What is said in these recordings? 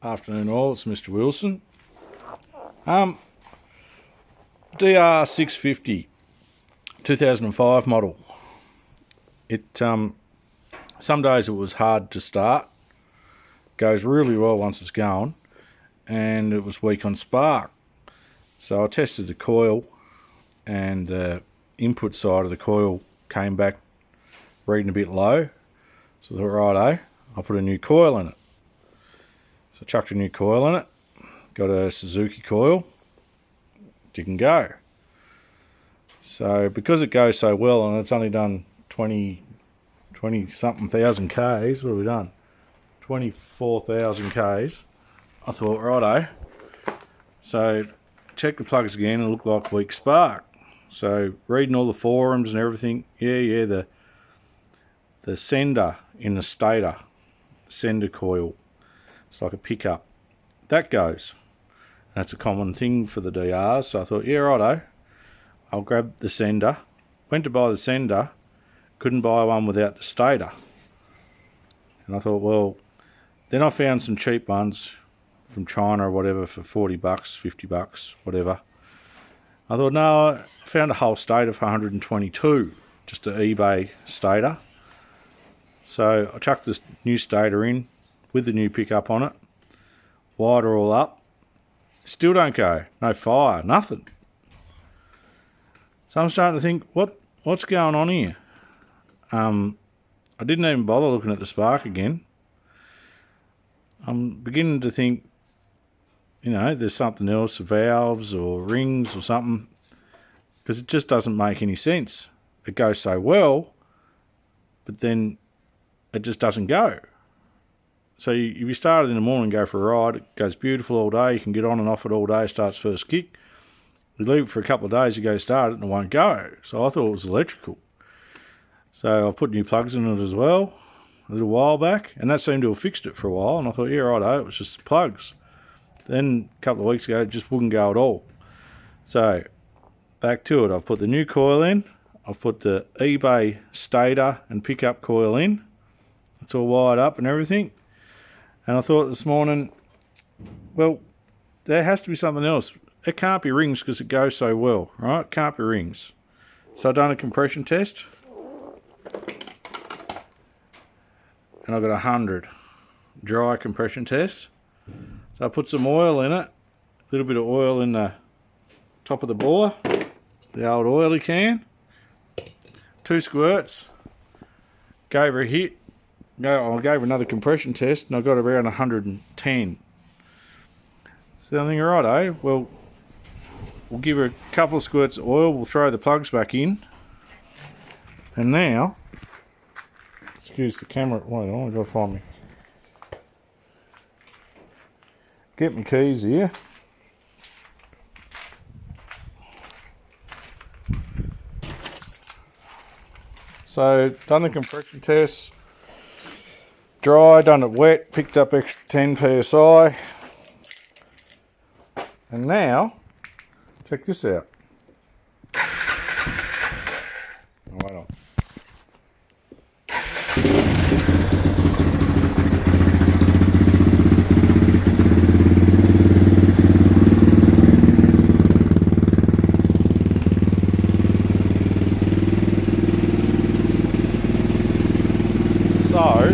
Afternoon all, it's Mr. Wilson. dr650 2005 model. It some days it was hard to start, goes really well once it's going, and it was weak on spark. So I tested the coil, and the input side of the coil came back reading a bit low. So I thought, righto, I'll put a new coil in it. So I chucked a new coil in it, got a Suzuki coil, didn't go. So because it goes so well and it's only done 20 something thousand Ks, what have we done? 24,000 Ks. I thought, righto. So check the plugs again and it looked like weak spark. So reading all the forums and everything, the sender in the stator, sender coil, it's like a pickup, that goes. That's a common thing for the DRs. So I thought, yeah, righto, I'll grab the sender. Went to buy the sender, couldn't buy one without the stator. And I thought, well, then I found some cheap ones from China or whatever for 40 bucks, 50 bucks, whatever. I thought, no, I found a whole stator for 122, just an eBay stator. So I chucked this new stator in with the new pickup on it, wired her all up, still don't go, no fire, nothing. So I'm starting to think, what's going on here? I didn't even bother looking at the spark again. I'm beginning to think, there's something else, valves or rings or something, because it just doesn't make any sense. It goes so well, but then it just doesn't go. So if you start it in the morning and go for a ride, it goes beautiful all day. You can get on and off it all day, starts first kick. You leave it for a couple of days, you go start it and it won't go. So I thought it was electrical. So I put new plugs in it as well a little while back, and that seemed to have fixed it for a while. And I thought, yeah, righto, it was just plugs. Then a couple of weeks ago, it just wouldn't go at all. So back to it. I've put the new coil in. I've put the eBay stator and pickup coil in. It's all wired up and everything. And I thought this morning, well, there has to be something else. It can't be rings because it goes so well, right? It can't be rings. So I've done a compression test. And I've got 100 dry compression tests. So I put some oil in it. A little bit of oil in the top of the bore. The old oily can. 2 squirts. Gave her a hit. I gave her another compression test and I got around 110. So I think, righto, well, we'll give her a couple of squirts of oil, we'll throw the plugs back in. And now, excuse the camera, wait, I gotta find me. Get my keys here. So, done the compression test. Dry, done it wet, picked up extra 10 psi. And now, check this out. Oh, wait on. So,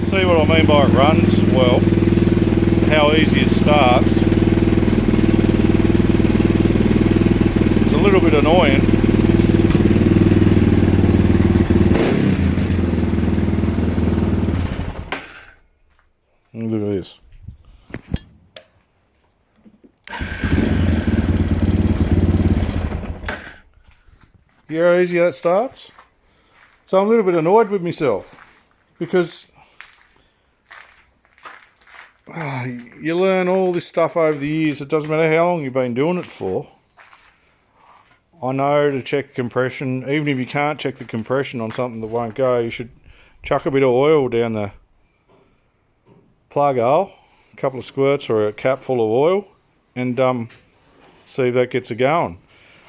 see what I mean by it runs well, how easy it starts. It's a little bit annoying. Look at this. See how easy that starts? So I'm a little bit annoyed with myself because you learn all this stuff over the years. It doesn't matter how long you've been doing it for. I know to check compression, even if you can't check the compression on something that won't go, you should chuck a bit of oil down the plug hole, a couple of squirts or a cap full of oil, and see if that gets it going.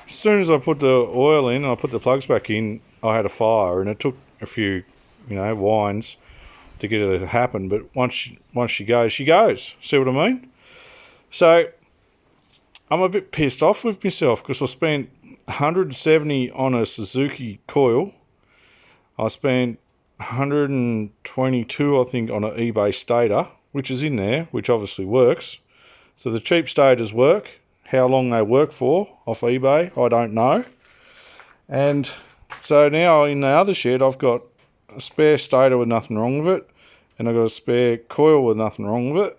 As soon as I put the oil in and I put the plugs back in, I had a fire, and it took a few whines to get it to happen. But once she goes, she goes. See what I mean? So I'm a bit pissed off with myself because I spent 170 on a Suzuki coil. I spent 122, I think, on an eBay stator, which is in there, which obviously works. So the cheap stators work. How long they work for off eBay, I don't know. And so now in the other shed, I've got a spare stator with nothing wrong with it, and I've got a spare coil with nothing wrong with it.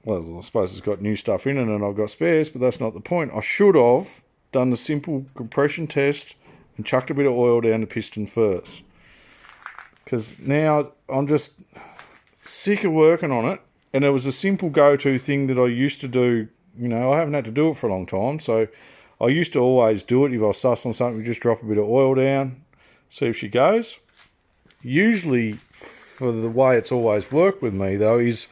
Well, I suppose it's got new stuff in it and I've got spares, but that's not the point. I should have done the simple compression test and chucked a bit of oil down the piston first. Because now I'm just sick of working on it. And it was a simple go-to thing that I used to do. I haven't had to do it for a long time. So I used to always do it. If I was sus on something, just drop a bit of oil down, see if she goes. Usually, for the way it's always worked with me, though, is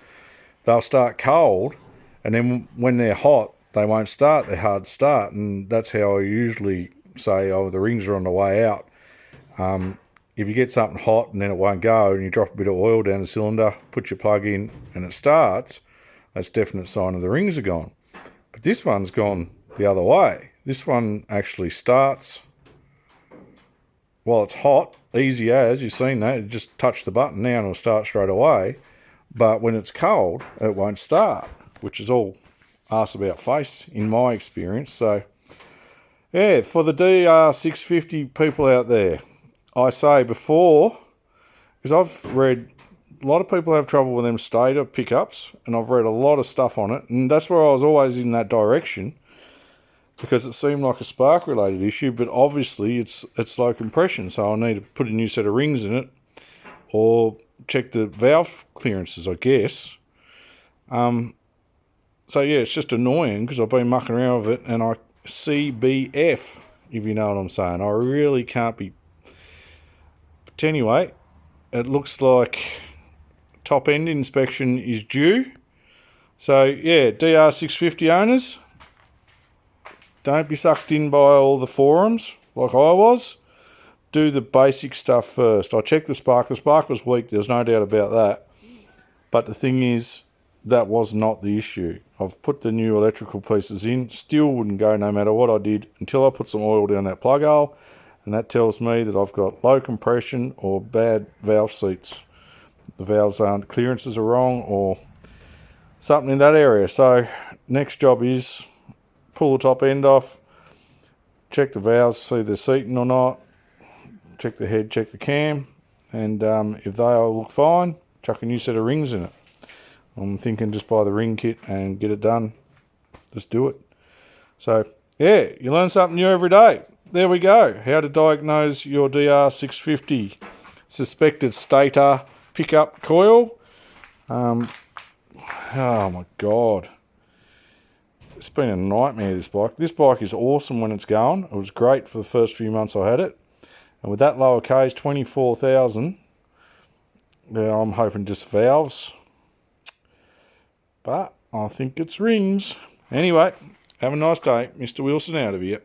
they'll start cold, and then when they're hot, they won't start. They're hard to start, and that's how I usually say, oh, the rings are on the way out. If you get something hot and then it won't go, and you drop a bit of oil down the cylinder, put your plug in, and it starts, that's a definite sign of the rings are gone. But this one's gone the other way. This one actually starts while it's hot, easy as, you've seen that, you just touch the button now and it'll start straight away. But when it's cold, it won't start, which is all arse about face in my experience. So, yeah, for the dr650 people out there, I say before, because I've read a lot of people have trouble with them stator pickups, and I've read a lot of stuff on it, and that's where I was always in that direction, because it seemed like a spark related issue, but obviously it's low compression, so I need to put a new set of rings in it, or check the valve clearances, I guess. So yeah, it's just annoying because I've been mucking around with it, and I CBF, if you know what I'm saying. I really can't be. But anyway, it looks like top end inspection is due. So yeah, dr650 owners, don't be sucked in by all the forums like I was. Do the basic stuff first. I checked the spark. The spark was weak. There's no doubt about that. But the thing is, that was not the issue. I've put the new electrical pieces in. Still wouldn't go no matter what I did until I put some oil down that plug hole. And that tells me that I've got low compression or bad valve seats. The valves aren't, clearances are wrong or something in that area. So next job is pull the top end off, check the valves, see if they're seating or not. Check the head, check the cam, and if they all look fine, chuck a new set of rings in it. I'm thinking just buy the ring kit and get it done. Just do it. So, yeah, you learn something new every day. There we go. How to diagnose your dr650 suspected stator pickup coil. Oh my God. It's been a nightmare, this bike. This bike is awesome when it's going. It was great for the first few months I had it. And with that lower case, 24,000, yeah, I'm hoping just valves. But I think it's rings. Anyway, have a nice day. Mr. Wilson out of here.